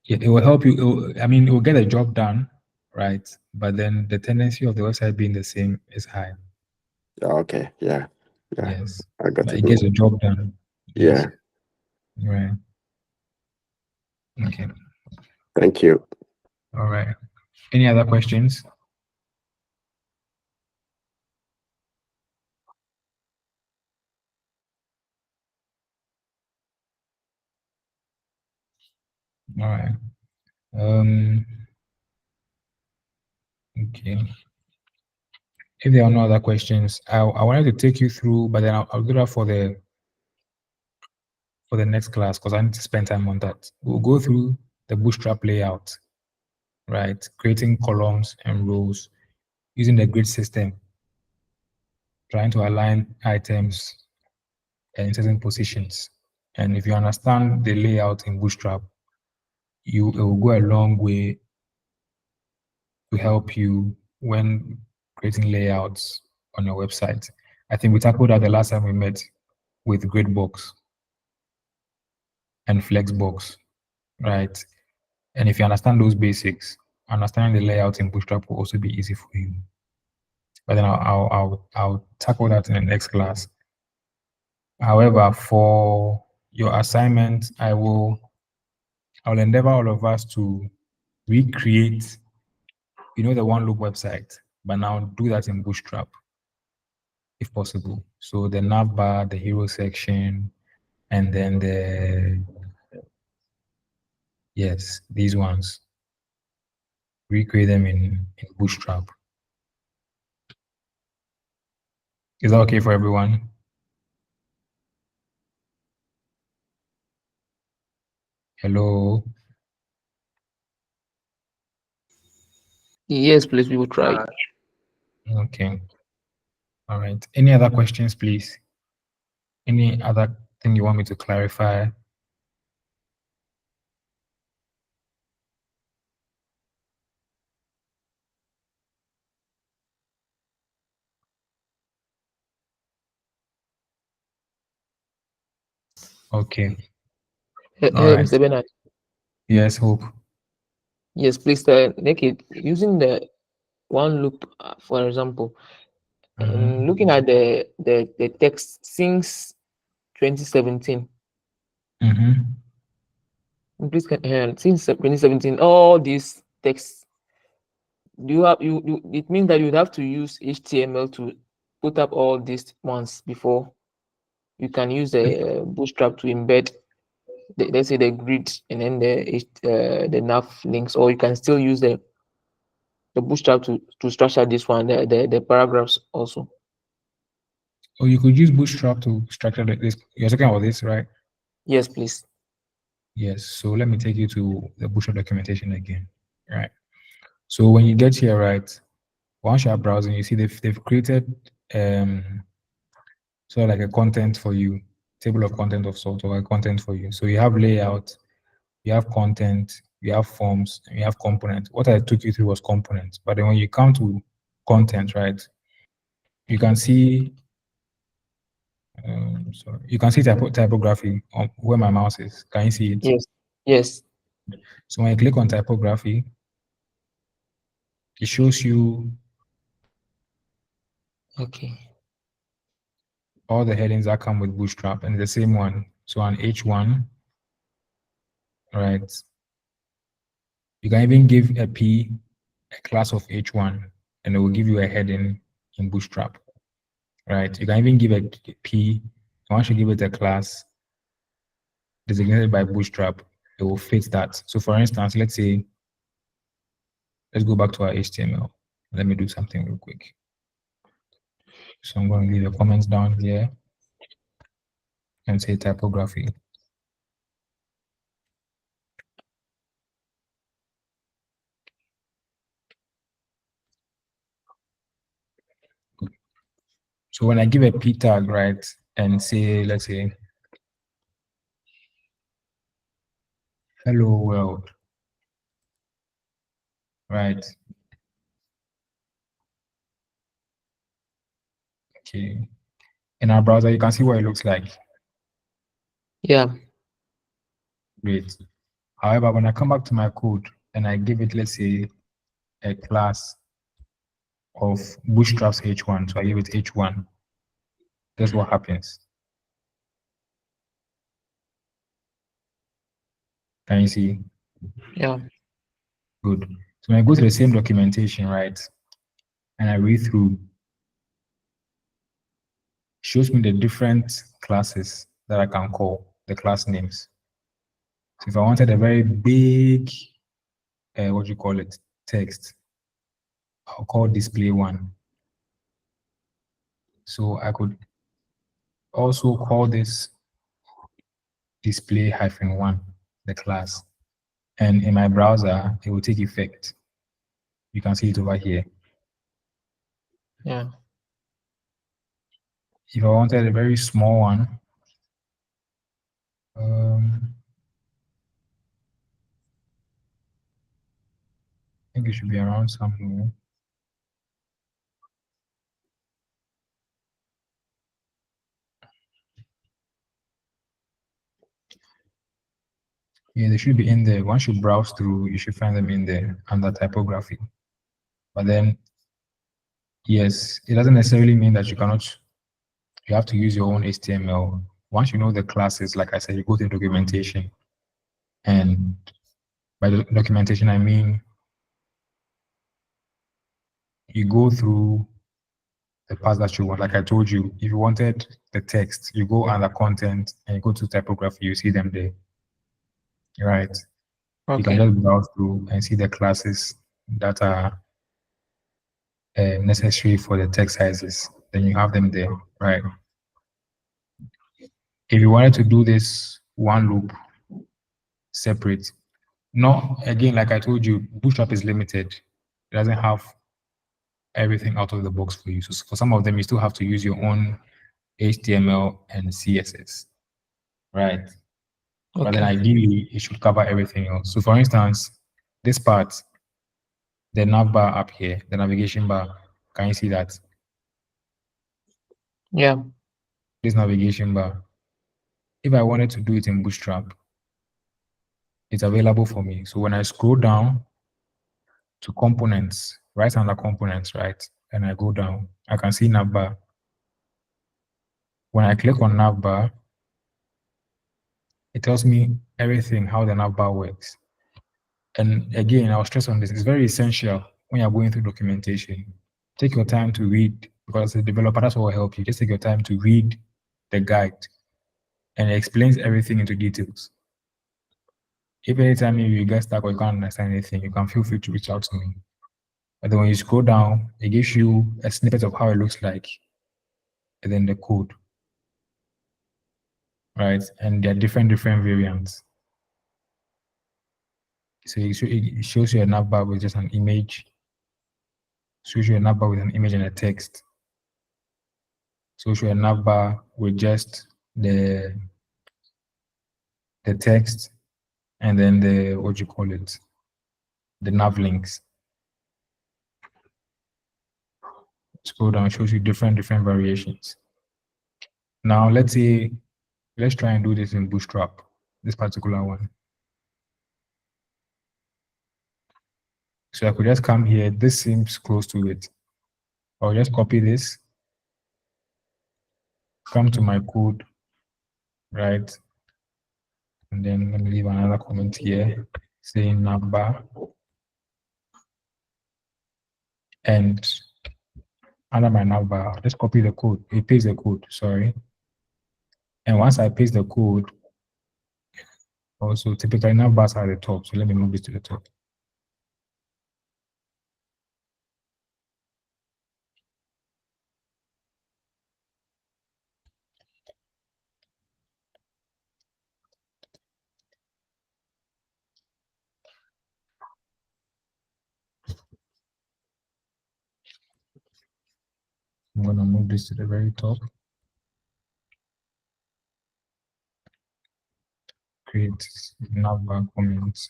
It will help you. It will get the job done, right? But then the tendency of the website being the same is high. Okay. Yeah. Yes. I got But it. it gets the job done. Yes. Yeah. Right. Okay. Thank you. All right. Any other questions? All right. Okay. If there are no other questions, I wanted to take you through, but then I'll do that for the next class because I need to spend time on that. We'll go through the Bootstrap layout, right? Creating columns and rows using the grid system, trying to align items in certain positions. And if you understand the layout in Bootstrap, it will go a long way to help you when creating layouts on your website. I think we tackled that the last time we met with Gridbox and Flexbox, right? And if you understand those basics, understanding the layout in Bootstrap will also be easy for you. But then I'll tackle that in the next class. However, for your assignment, I'll endeavor all of us to recreate, the one loop website, but now do that in Bootstrap, if possible. So the nav bar, the hero section, and then these ones, recreate them in Bootstrap. Is that okay for everyone? Hello? Yes, please, we will try. Okay. All right. Any other questions, please? Any other thing you want me to clarify? Okay. All right. Mr. Bernard. Yes, Hope. Yes, please make it using the one loop, for example, and looking at the text since 2017. Please, since 2017, all these texts do you have you it means that you'd have to use HTML to put up all these ones before you can use the Bootstrap to embed let's say the grid and then the nav links, or you can still use the Bootstrap to structure this one, the paragraphs also. Or you could use Bootstrap to structure this. You're talking about this, right? Yes, please. Yes. So let me take you to the Bootstrap documentation again. Right. So when you get here, right, once you're browsing, you see they've created sort of like a content for you, table of content of sort, or a content for you. So you have layout, you have content, you have forms, and you have components. What I took you through was components, but then when you come to content, right, you can see sorry, you can see typography on where my mouse is. Can you see it? Yes. Yes. So when you click on typography, it shows you Okay. all the headings that come with Bootstrap, and the same one. So on H1, right, you can even give a class of H1, and it will give you a heading in Bootstrap, right? You can even give a P, and once you give it a class designated by Bootstrap, it will fit that. So for instance, let's go back to our HTML. Let me do something real quick. So I'm going to leave the comments down here and say typography. So when I give a P tag, right, and say, let's say, hello world, right? Okay. In our browser, you can see what it looks like. Yeah. Great. However, when I come back to my code and I give it, let's say, a class of Bootstrap's H1, so I give it H1, guess what happens? Can you see? Yeah. Good. So when I go to the same documentation, right, and I read through, it shows me the different classes that I can call, the class names. So if I wanted a very big, what do you call it, text, I'll call display one. So I could also call this display -1, the class. And in my browser, it will take effect. You can see it over here. Yeah. If I wanted a very small one, I think it should be around somewhere. Yeah, they should be in there. Once you browse through, you should find them in there under typography. But then, yes, it doesn't necessarily mean that you have to use your own HTML. Once you know the classes, like I said, you go to documentation. And by the documentation, I mean, you go through the parts that you want. Like I told you, if you wanted the text, you go under content and you go to typography, you see them there. Right. You can Okay. just browse through and see the classes that are necessary for the text sizes. Then you have them there, right? If you wanted to do this one loop separate, no, again, like I told you, Bootstrap is limited. It doesn't have everything out of the box for you. So for some of them, you still have to use your own HTML and CSS, right? But then Okay. ideally, it should cover everything else. So for instance, this part, the nav bar up here, the navigation bar, can you see that? Yeah. This navigation bar. If I wanted to do it in Bootstrap, it's available for me. So when I scroll down to components, right under components, right, and I go down, I can see navbar. When I click on navbar, it tells me everything, how the navbar works. And again, I'll stress on this, it's very essential when you're going through documentation, take your time to read, because as a developer, that's what will help you. Just take your time to read the guide, and it explains everything into details. If anytime you get stuck or you can't understand anything, you can feel free to reach out to me. But then when you scroll down, it gives you a snippet of how it looks like, and then the code, right? And there are different variants. So it shows you a navbar with just an image, shows you a navbar with an image and a text, shows you a navbar with just the text, and then the, what you call it, the nav links. Scroll down, shows you different variations. Now let's try and do this in Bootstrap, this particular one. So I could just come here. This seems close to it. I'll just copy this, come to my code, right? And then let me leave another comment here saying navbar. And under my navbar, I'll just copy the code. It paste the code, sorry. And once I paste the code, also typically navbars are at the top. So let me move this to the top. I'm going to move this to the very top. Create navbar comments.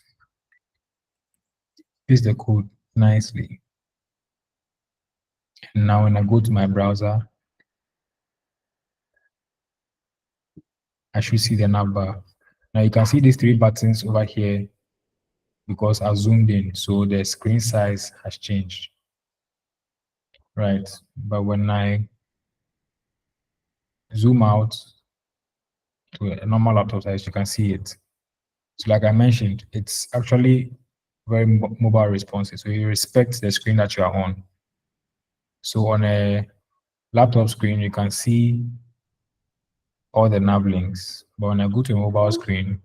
Paste the code nicely. And now when I go to my browser, I should see the navbar. Now you can see these three buttons over here because I zoomed in, so the screen size has changed. Right, but when I zoom out to a normal laptop size, you can see it. So like I mentioned, it's actually very mobile responsive. So it respects the screen that you are on. So on a laptop screen, you can see all the nav links. But when I go to a mobile screen,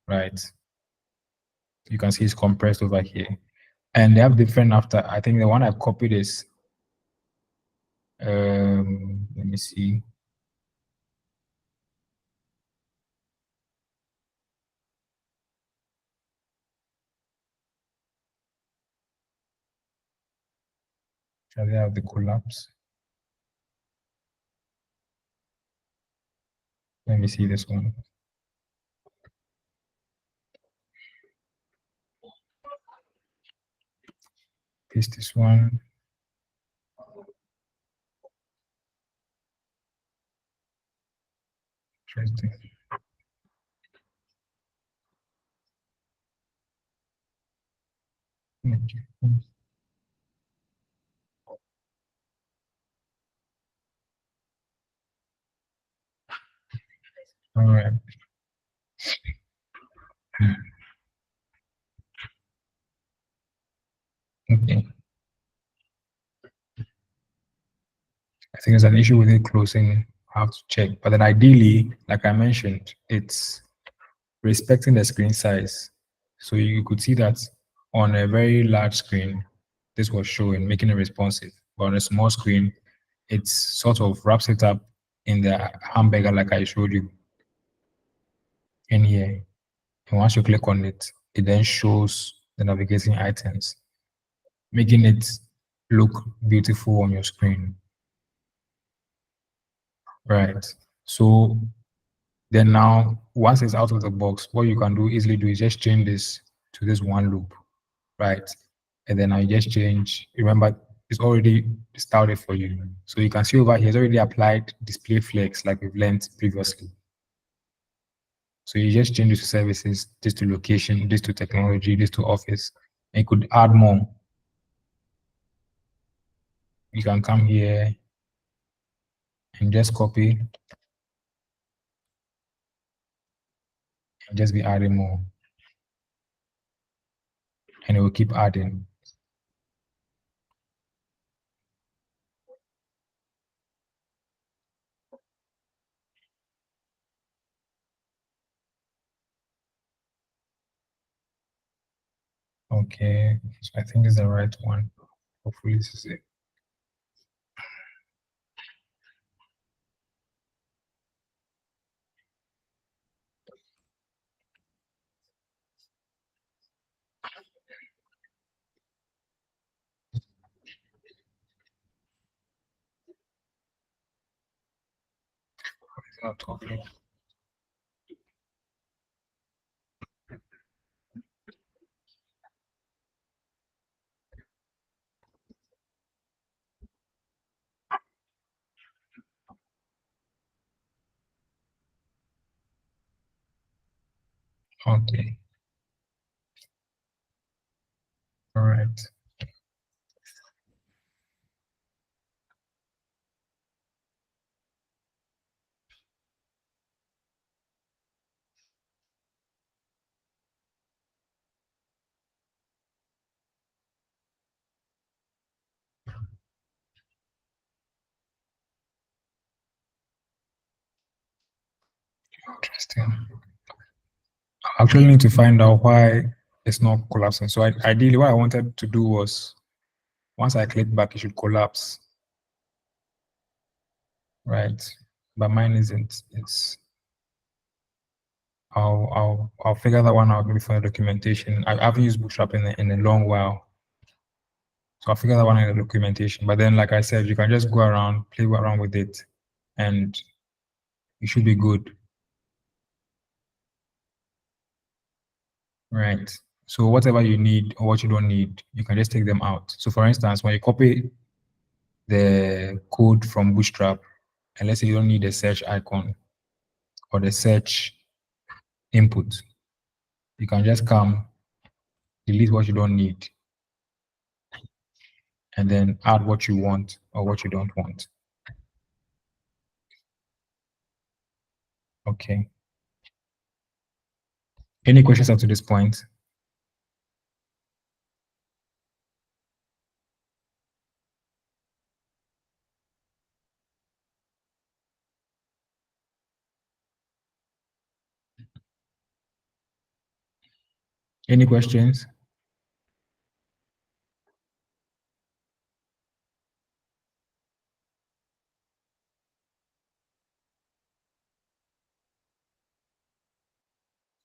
right, you can see it's compressed over here. And they have different after. I think the one I copied is, let me see. Shall they have the collapse? Let me see this one. Paste this one. Interesting. Okay. All right. Okay. I think there's an issue with it closing. I have to check. But then ideally, like I mentioned, it's respecting the screen size. So you could see that on a very large screen, this was showing, making it responsive. But on a small screen, it's sort of wraps it up in the hamburger like I showed you in here. And once you click on it, it then shows the navigating items, making it look beautiful on your screen. Right. So then now, once it's out of the box, what you can easily do is just change this to this one loop, right? And then I just change, remember, it's already started for you. So you can see over here, it's already applied display flex like we've learned previously. So you just change this to services, this to location, this to technology, this to office, and you could add more. You can come here and just copy and just be adding more. And it will keep adding. Okay, so I think this is the right one. Hopefully this is it. It's not talking. Okay. All right. Interesting. I actually need to find out why it's not collapsing. So ideally, what I wanted to do was, once I click back, it should collapse. Right. But mine isn't. It's I'll figure that one out maybe for the documentation. I haven't used Bootstrap in a long while. So I'll figure that one out in the documentation. But then, like I said, you can just go around, play around with it, and you should be good. Right. So whatever you need or what you don't need, you can just take them out. So for instance, when you copy the code from Bootstrap, and let's say you don't need the search icon or the search input, you can just come, delete what you don't need, and then add what you want or what you don't want. Okay. Any questions up to this point? Any questions?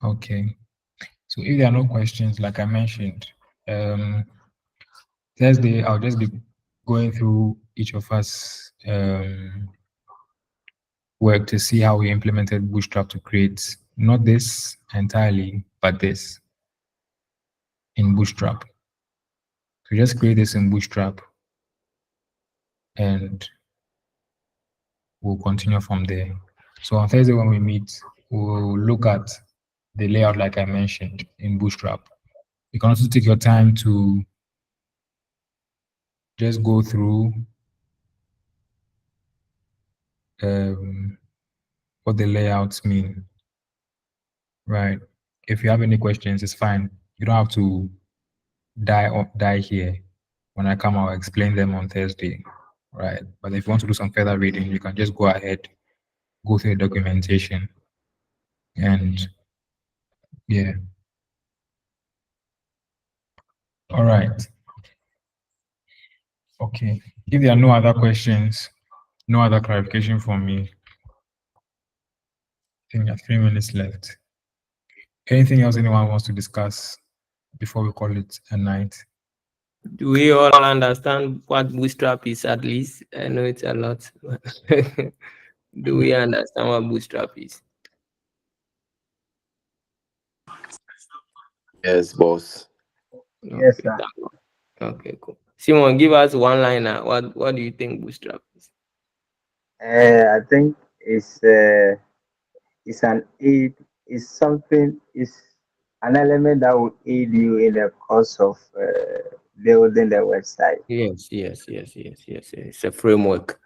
Okay. So if there are no questions, like I mentioned, Thursday, I'll just be going through each of us work to see how we implemented Bootstrap to create not this entirely, but this in Bootstrap. So just create this in Bootstrap and we'll continue from there. So on Thursday when we meet, we'll look at the layout like I mentioned in Bootstrap. You can also take your time to just go through what the layouts mean, right? If you have any questions, it's fine. You don't have to die here. When I come, I'll explain them on Thursday, right? But if you want to do some further reading, you can just go ahead, go through the documentation, and yeah. All right. Okay. If there are no other questions, no other clarification from me, I think there are 3 minutes left. Anything else anyone wants to discuss before we call it a night? Do we all understand what Bootstrap is at least? I know it's a lot. Do we understand what Bootstrap is? Yes, boss. Yes, Okay, sir. okay, cool. Simon, give us one liner. What do you think Bootstrap is? I think it's an aid. It's something. It's an element that will aid you in the course of building the website. Yes. It's a framework.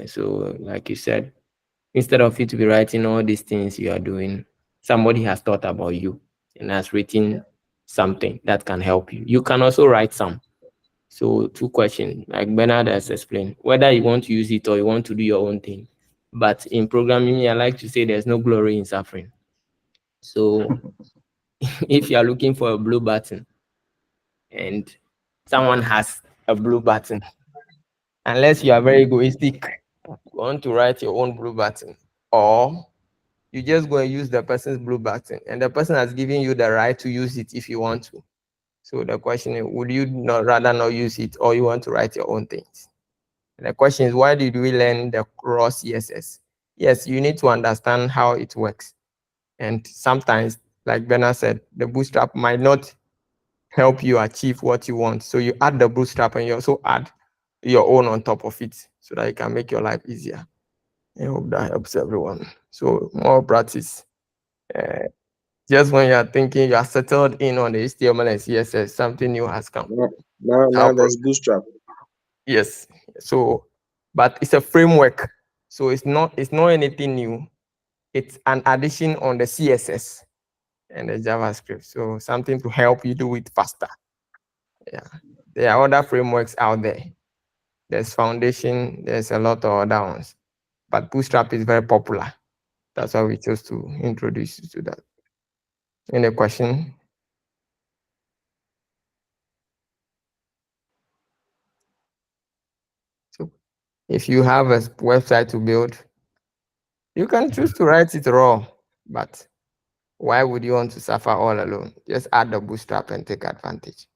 So, like you said, instead of you to be writing all these things you are doing, somebody has thought about you and has written something that can help you. You can also write some. So, 2 questions, like Bernard has explained, whether you want to use it or you want to do your own thing. But in programming, I like to say there's no glory in suffering. So, if you are looking for a blue button, and someone has a blue button. Unless you are very egoistic, you want to write your own blue button, or you just go and use the person's blue button, and the person has given you the right to use it if you want to. So the question is, would you not rather not use it, or you want to write your own things? And the question is, why did we learn the raw CSS? Yes, you need to understand how it works. And sometimes, like Bernard said, the bootstrap might not help you achieve what you want. So you add the bootstrap and you also add your own on top of it so that you can make your life easier. I hope that helps everyone. So more practice. Just when you are thinking you are settled in on the HTML and CSS, something new has come. Now there's Bootstrap. Yes. So, but it's a framework. So it's not anything new. It's an addition on the CSS and the JavaScript. So something to help you do it faster. Yeah. There are other frameworks out there. There's Foundation, there's a lot of other ones. But Bootstrap is very popular. That's why we chose to introduce you to that. Any question? So if you have a website to build, you can choose to write it raw, but why would you want to suffer all alone? Just add the Bootstrap and take advantage.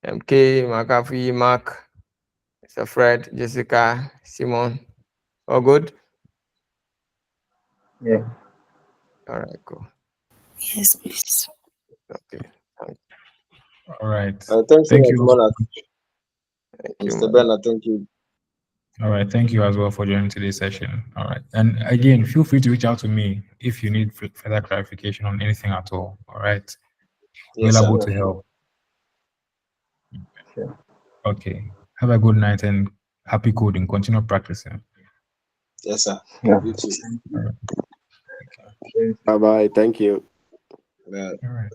MK, McAfee, Mark, Mr. Fred, Jessica, Simon, all good? Yeah. All right, cool. Yes, please. Okay. All right. Thanks so Thank much, you. Monarch. Thank you, Mr. man. Bernard, thank you. All right. Thank you as well for joining today's session. All right. And again, feel free to reach out to me if you need further clarification on anything at all. All right. Yes, sir. Available to help. Sure. Okay. Have a good night and happy coding. Continue practicing. Yes, sir. Yeah. You too. All right. Bye-bye. Thank you. Yeah. All right.